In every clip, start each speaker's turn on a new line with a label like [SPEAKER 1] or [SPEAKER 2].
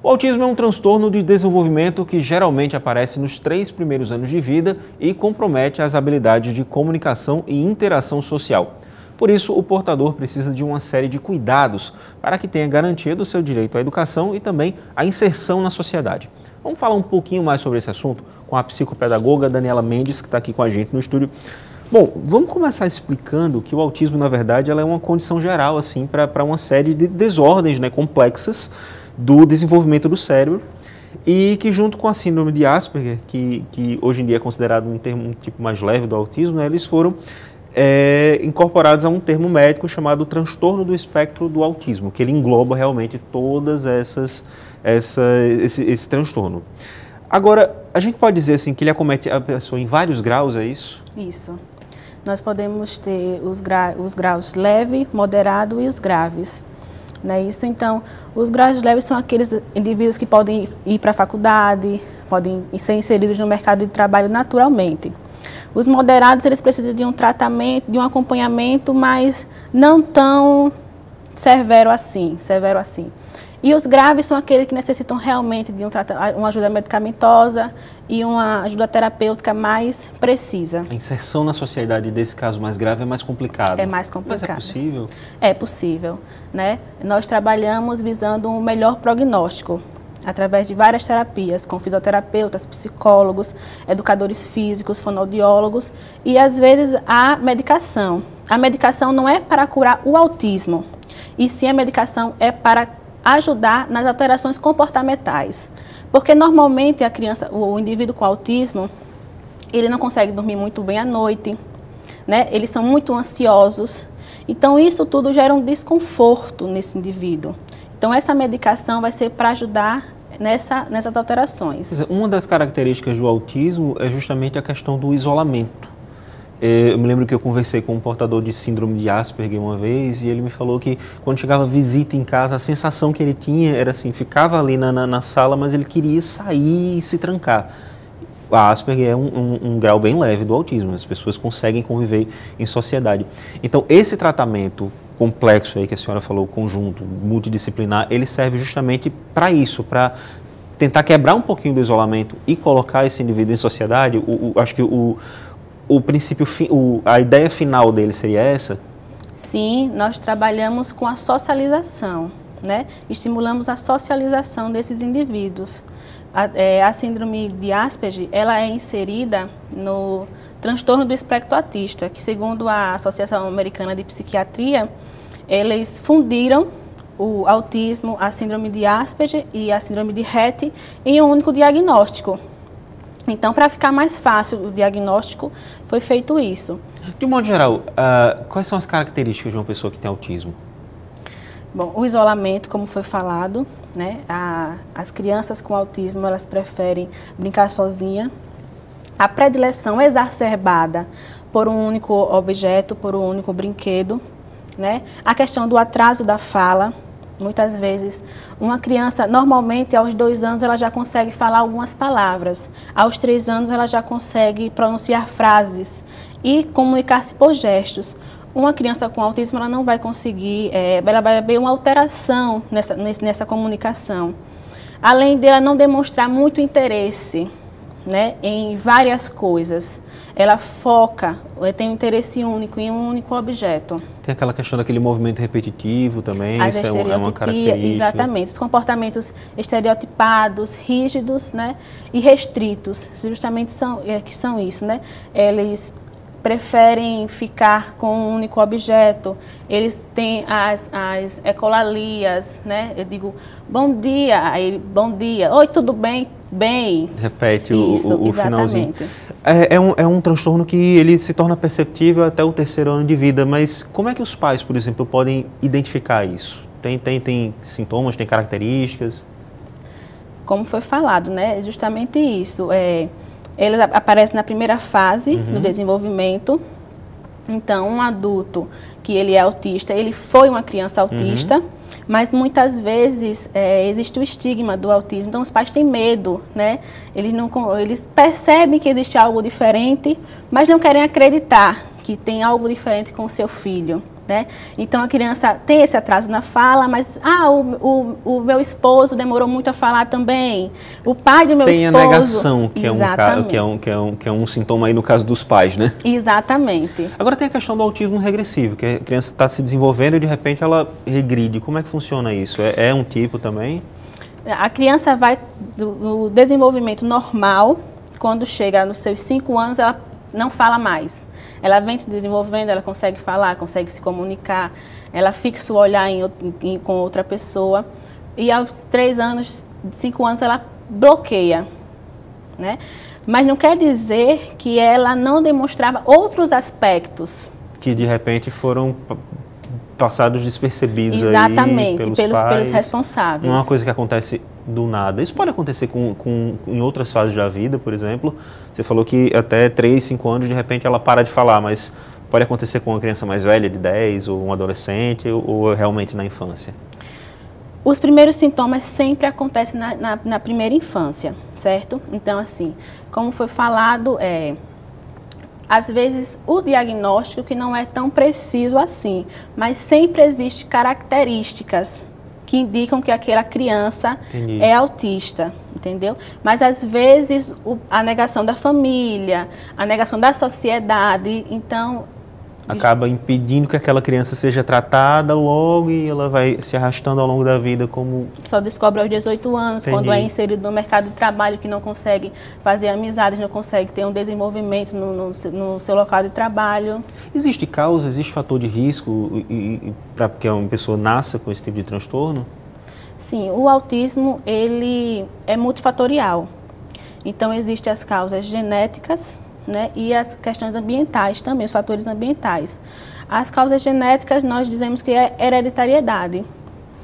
[SPEAKER 1] O autismo é um transtorno de desenvolvimento que geralmente aparece nos 3 primeiros anos de vida e compromete as habilidades de comunicação e interação social. Por isso, o portador precisa de uma série de cuidados para que tenha garantia do seu direito à educação e também à inserção na sociedade. Vamos falar um pouquinho mais sobre esse assunto com a psicopedagoga Daniela Mendes, que está aqui com a gente no estúdio. Bom, vamos começar explicando que o autismo, na verdade, ela é uma condição geral assim, para uma série de desordens, né, complexas do desenvolvimento do cérebro e que, junto com a síndrome de Asperger, que hoje em dia é considerado um tipo mais leve do autismo, né, eles foram incorporados a um termo médico chamado transtorno do espectro do autismo, que ele engloba realmente todas esse transtorno. Agora, a gente pode dizer assim que ele acomete a pessoa em vários graus, é isso?
[SPEAKER 2] Isso. Nós podemos ter os graus leve, moderado e os graves. Não é isso? Então, os graus leves são aqueles indivíduos que podem ir para a faculdade, podem ser inseridos no mercado de trabalho naturalmente. Os moderados, eles precisam de um tratamento, de um acompanhamento, mas não tão severo assim. E os graves são aqueles que necessitam realmente de uma ajuda medicamentosa e uma ajuda terapêutica mais precisa.
[SPEAKER 1] A inserção na sociedade desse caso mais grave é mais complicado.
[SPEAKER 2] É mais complicado.
[SPEAKER 1] Mas é possível?
[SPEAKER 2] É possível, né? Nós trabalhamos visando um melhor prognóstico, através de várias terapias, com fisioterapeutas, psicólogos, educadores físicos, fonoaudiólogos e, às vezes, a medicação. A medicação não é para curar o autismo, e sim a medicação é para ajudar nas alterações comportamentais. Porque, normalmente, o indivíduo com autismo, ele não consegue dormir muito bem à noite, né? Eles são muito ansiosos. Então, isso tudo gera um desconforto nesse indivíduo. Então, essa medicação vai ser para ajudar nessas alterações.
[SPEAKER 1] Uma das características do autismo é justamente a questão do isolamento. Eu me lembro que eu conversei com um portador de síndrome de Asperger uma vez e ele me falou que quando chegava visita em casa, a sensação que ele tinha era assim, ficava ali na sala, mas ele queria sair e se trancar. A Asperger é um grau bem leve do autismo, as pessoas conseguem conviver em sociedade. Então, esse tratamento complexo aí que a senhora falou, conjunto, multidisciplinar, ele serve justamente para isso, para tentar quebrar um pouquinho do isolamento e colocar esse indivíduo em sociedade. Acho que o princípio, a ideia final dele seria essa?
[SPEAKER 2] Sim, nós trabalhamos com a socialização, né? Estimulamos a socialização desses indivíduos. A síndrome de Asperger, ela é inserida no transtorno do espectro autista, que, segundo a Associação Americana de Psiquiatria, eles fundiram o autismo, a síndrome de Asperger e a síndrome de Rett em um único diagnóstico. Então, para ficar mais fácil o diagnóstico, foi feito isso.
[SPEAKER 1] De um modo geral, quais são as características de uma pessoa que tem autismo?
[SPEAKER 2] Bom, o isolamento, como foi falado, né? As crianças com autismo, elas preferem brincar sozinha. A predileção exacerbada por um único objeto, por um único brinquedo, né? A questão do atraso da fala. Muitas vezes, uma criança, normalmente, aos 2 anos, ela já consegue falar algumas palavras. Aos 3 anos, ela já consegue pronunciar frases e comunicar-se por gestos. Uma criança com autismo, ela não vai conseguir, ela vai haver uma alteração nessa comunicação. Além dela não demonstrar muito interesse, né, em várias coisas. Ela foca, tem um interesse único em um único objeto.
[SPEAKER 1] Tem aquela questão daquele movimento repetitivo também, isso é uma característica.
[SPEAKER 2] Exatamente, os comportamentos estereotipados, rígidos, né, e restritos, justamente são isso, né? Eles preferem ficar com um único objeto, eles têm as ecolalias, né? Eu digo, bom dia, aí ele, bom dia, oi, tudo bem? Bem.
[SPEAKER 1] Repete o finalzinho. É um transtorno que ele se torna perceptível até o 3º ano de vida, mas como é que os pais, por exemplo, podem identificar isso? Tem sintomas, tem características?
[SPEAKER 2] Como foi falado, né? Justamente isso. Eles aparecem na primeira fase do desenvolvimento. Então, um adulto que ele é autista, ele foi uma criança autista, mas muitas vezes existe o estigma do autismo. Então, os pais têm medo, né? Eles percebem que existe algo diferente, mas não querem acreditar que tem algo diferente com o seu filho. né? Então a criança tem esse atraso na fala, mas o meu esposo demorou muito a falar também. O pai do meu esposo...
[SPEAKER 1] Tem a negação, que é um sintoma aí no caso dos pais, né?
[SPEAKER 2] Exatamente.
[SPEAKER 1] Agora tem a questão do autismo regressivo, que a criança está se desenvolvendo e de repente ela regride. Como é que funciona isso? É um tipo também?
[SPEAKER 2] A criança vai no desenvolvimento normal, quando chega nos seus 5 anos, ela não fala mais. Ela vem se desenvolvendo, ela consegue falar, consegue se comunicar, ela fixa o olhar com outra pessoa. E aos 3 anos, 5 anos, ela bloqueia, né? Mas não quer dizer que ela não demonstrava outros aspectos.
[SPEAKER 1] Que de repente foram passados despercebidos.
[SPEAKER 2] Exatamente,
[SPEAKER 1] aí
[SPEAKER 2] pelos responsáveis.
[SPEAKER 1] Não é uma coisa que acontece do nada. Isso pode acontecer em outras fases da vida, por exemplo. Você falou que até 3, 5 anos, de repente, ela para de falar, mas pode acontecer com uma criança mais velha, de 10, ou um adolescente, ou realmente na infância?
[SPEAKER 2] Os primeiros sintomas sempre acontecem na primeira infância, certo? Então, assim, como foi falado, às vezes o diagnóstico que não é tão preciso assim, mas sempre existem características que indicam que aquela criança é autista, entendeu? Mas às vezes a negação da família, a negação da sociedade, então...
[SPEAKER 1] acaba impedindo que aquela criança seja tratada logo e ela vai se arrastando ao longo da vida como...
[SPEAKER 2] Só descobre aos 18 anos, quando é inserido no mercado de trabalho, que não consegue fazer amizades, não consegue ter um desenvolvimento no seu local de trabalho.
[SPEAKER 1] Existe causa, existe fator de risco para que uma pessoa nasça com esse tipo de transtorno?
[SPEAKER 2] Sim, o autismo, ele é multifatorial. Então, existem as causas genéticas, né, e as questões ambientais também, os fatores ambientais. As causas genéticas, nós dizemos que é hereditariedade.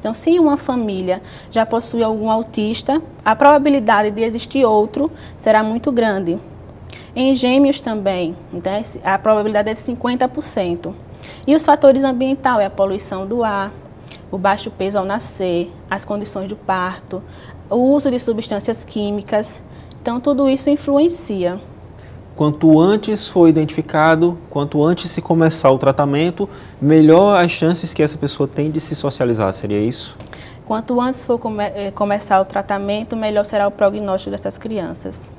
[SPEAKER 2] Então, se uma família já possui algum autista, a probabilidade de existir outro será muito grande. Em gêmeos também, então, a probabilidade é de 50%. E os fatores ambientais é a poluição do ar, o baixo peso ao nascer, as condições do parto, o uso de substâncias químicas. Então, tudo isso influencia.
[SPEAKER 1] Quanto antes for identificado, quanto antes se começar o tratamento, melhor as chances que essa pessoa tem de se socializar, seria isso?
[SPEAKER 2] Quanto antes for começar o tratamento, melhor será o prognóstico dessas crianças.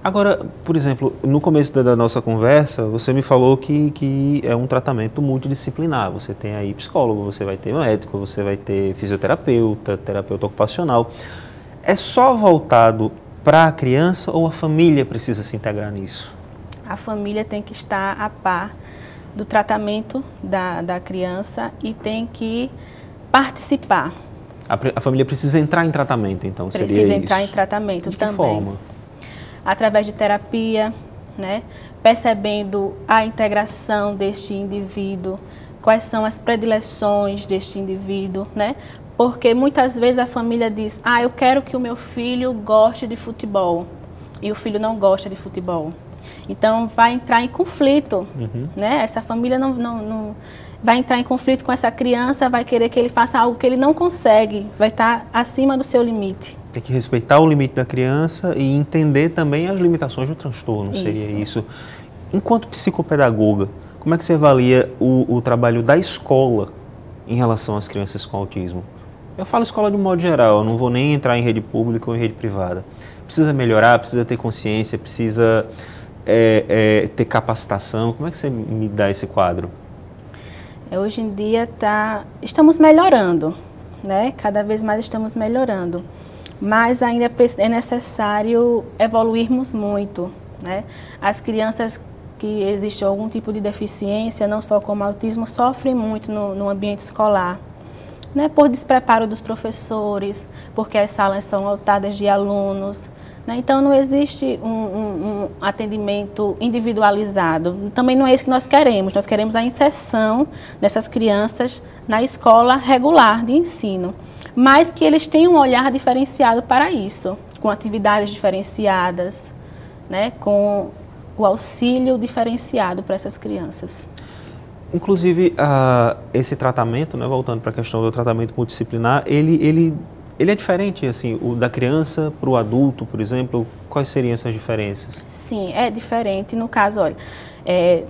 [SPEAKER 1] Agora, por exemplo, no começo da nossa conversa, você me falou que é um tratamento multidisciplinar. Você tem aí psicólogo, você vai ter médico, você vai ter fisioterapeuta, terapeuta ocupacional. É só voltado para a criança ou a família precisa se integrar nisso?
[SPEAKER 2] A família tem que estar a par do tratamento da criança e tem que participar.
[SPEAKER 1] A família precisa entrar em tratamento, então, seria isso?
[SPEAKER 2] Precisa entrar em tratamento
[SPEAKER 1] de
[SPEAKER 2] também.
[SPEAKER 1] Que forma?
[SPEAKER 2] Através de terapia, né? Percebendo a integração deste indivíduo, quais são as predileções deste indivíduo, né? Porque muitas vezes a família diz, eu quero que o meu filho goste de futebol, e o filho não gosta de futebol. Então vai entrar em conflito, né? Essa família não vai entrar em conflito com essa criança, vai querer que ele faça algo que ele não consegue, vai estar acima do seu limite.
[SPEAKER 1] Tem que respeitar o limite da criança e entender também as limitações do transtorno, seria isso. Enquanto psicopedagoga, como é que você avalia o trabalho da escola em relação às crianças com autismo? Eu falo escola de um modo geral, eu não vou nem entrar em rede pública ou em rede privada. Precisa melhorar, precisa ter consciência, precisa ter capacitação. Como é que você me dá esse quadro?
[SPEAKER 2] Hoje em dia estamos melhorando, né? Cada vez mais estamos melhorando. Mas ainda é necessário evoluirmos muito, né? As crianças que existe algum tipo de deficiência, não só como autismo, sofrem muito no ambiente escolar, né? Por despreparo dos professores, porque as salas são lotadas de alunos, né? Então não existe um atendimento individualizado. Também não é isso que nós queremos a inserção dessas crianças na escola regular de ensino, mas que eles tenham um olhar diferenciado para isso, com atividades diferenciadas, né? Com o auxílio diferenciado para essas crianças.
[SPEAKER 1] Inclusive, esse tratamento, né, voltando para a questão do tratamento multidisciplinar, ele ele é diferente, assim, o da criança para o adulto, por exemplo? Quais seriam essas diferenças?
[SPEAKER 2] Sim, é diferente. No caso, olha,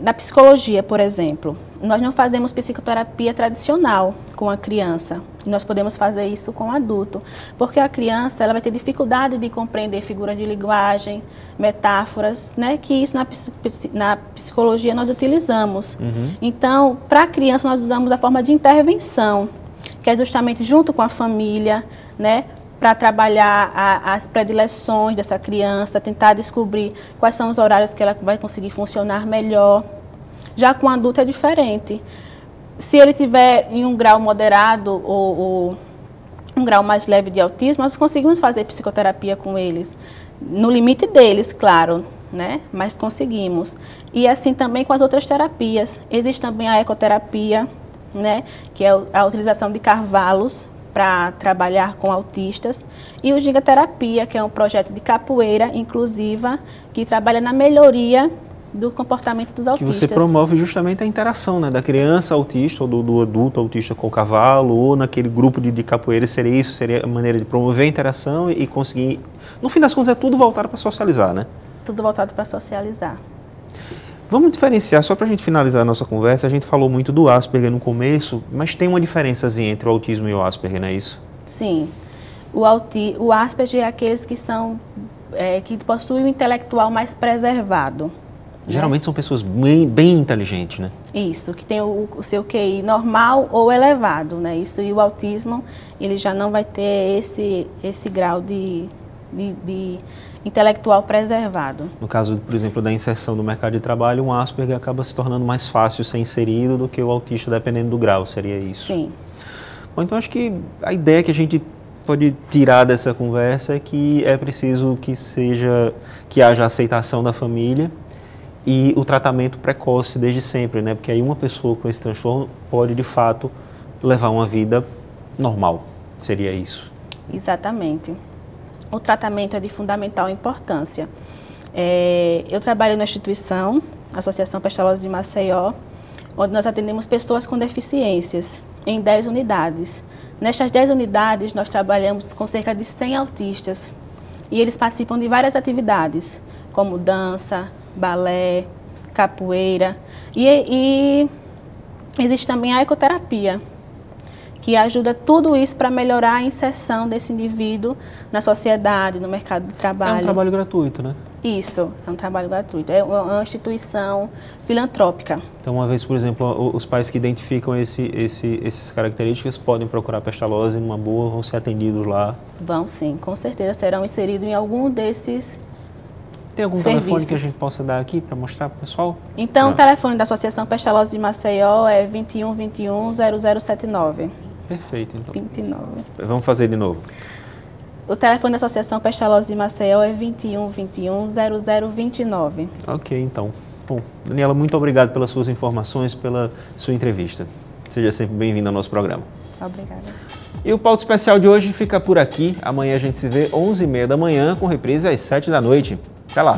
[SPEAKER 2] na psicologia, por exemplo, nós não fazemos psicoterapia tradicional com a criança. Nós podemos fazer isso com o adulto, porque a criança ela vai ter dificuldade de compreender figuras de linguagem, metáforas, né, que isso na psicologia nós utilizamos. Então, para a criança nós usamos a forma de intervenção, que é justamente junto com a família, né, para trabalhar as predileções dessa criança, tentar descobrir quais são os horários que ela vai conseguir funcionar melhor. Já com o adulto é diferente. Se ele tiver em um grau moderado ou um grau mais leve de autismo, nós conseguimos fazer psicoterapia com eles. No limite deles, claro, né? Mas conseguimos. E assim também com as outras terapias. Existe também a ecoterapia, né? Que é a utilização de cavalos para trabalhar com autistas, e o Gigaterapia, que é um projeto de capoeira inclusiva, que trabalha na melhoria do comportamento dos autistas.
[SPEAKER 1] Que você promove justamente a interação, né, da criança autista ou do adulto autista com o cavalo, ou naquele grupo de capoeira, seria isso? Seria a maneira de promover a interação e conseguir... No fim das contas, é tudo voltado para socializar, né?
[SPEAKER 2] Tudo voltado para socializar.
[SPEAKER 1] Vamos diferenciar, só para a gente finalizar a nossa conversa, a gente falou muito do Asperger no começo, mas tem uma diferençazinha entre o autismo e o Asperger, não é isso?
[SPEAKER 2] Sim. O Asperger é aqueles que são, que possuem o intelectual mais preservado.
[SPEAKER 1] Geralmente, né? São pessoas bem inteligentes, né?
[SPEAKER 2] Isso, que tem o seu QI normal ou elevado, né? Isso, e o autismo, ele já não vai ter esse grau de intelectual preservado.
[SPEAKER 1] No caso, por exemplo, da inserção no mercado de trabalho, um Asperger acaba se tornando mais fácil ser inserido do que o autista, dependendo do grau, seria isso?
[SPEAKER 2] Sim.
[SPEAKER 1] Bom, então acho que a ideia que a gente pode tirar dessa conversa é que é preciso que haja aceitação da família e o tratamento precoce desde sempre, né? Porque aí uma pessoa com esse transtorno pode, de fato, levar uma vida normal, seria isso?
[SPEAKER 2] Exatamente. O tratamento é de fundamental importância. Eu trabalho na instituição, Associação Pestalozzi de Maceió, onde nós atendemos pessoas com deficiências, em 10 unidades. Nestas 10 unidades, nós trabalhamos com cerca de 100 autistas, e eles participam de várias atividades, como dança, balé, capoeira, e existe também a ecoterapia, que ajuda tudo isso para melhorar a inserção desse indivíduo na sociedade, no mercado de trabalho.
[SPEAKER 1] É um trabalho gratuito, né?
[SPEAKER 2] Isso, é um trabalho gratuito. É uma instituição filantrópica.
[SPEAKER 1] Então, uma vez, por exemplo, os pais que identificam essas características podem procurar a Pestalozzi numa boa, vão ser atendidos lá?
[SPEAKER 2] Vão sim, com certeza serão inseridos em algum desses
[SPEAKER 1] Tem algum
[SPEAKER 2] serviços.
[SPEAKER 1] telefone que a gente possa dar aqui para mostrar para o pessoal?
[SPEAKER 2] Então, o telefone da Associação Pestalozzi de Maceió é 2121-0079.
[SPEAKER 1] Perfeito, então.
[SPEAKER 2] 29.
[SPEAKER 1] Vamos fazer de novo.
[SPEAKER 2] O telefone da Associação Pestalozzi de Maceió é 2121-0029.
[SPEAKER 1] Ok, então. Bom, Daniela, muito obrigado pelas suas informações, pela sua entrevista. Seja sempre bem-vinda ao nosso programa.
[SPEAKER 2] Obrigada.
[SPEAKER 1] E o Pauta Especial de hoje fica por aqui. Amanhã a gente se vê 11h30 da manhã, com reprise às 7 da noite. Até lá!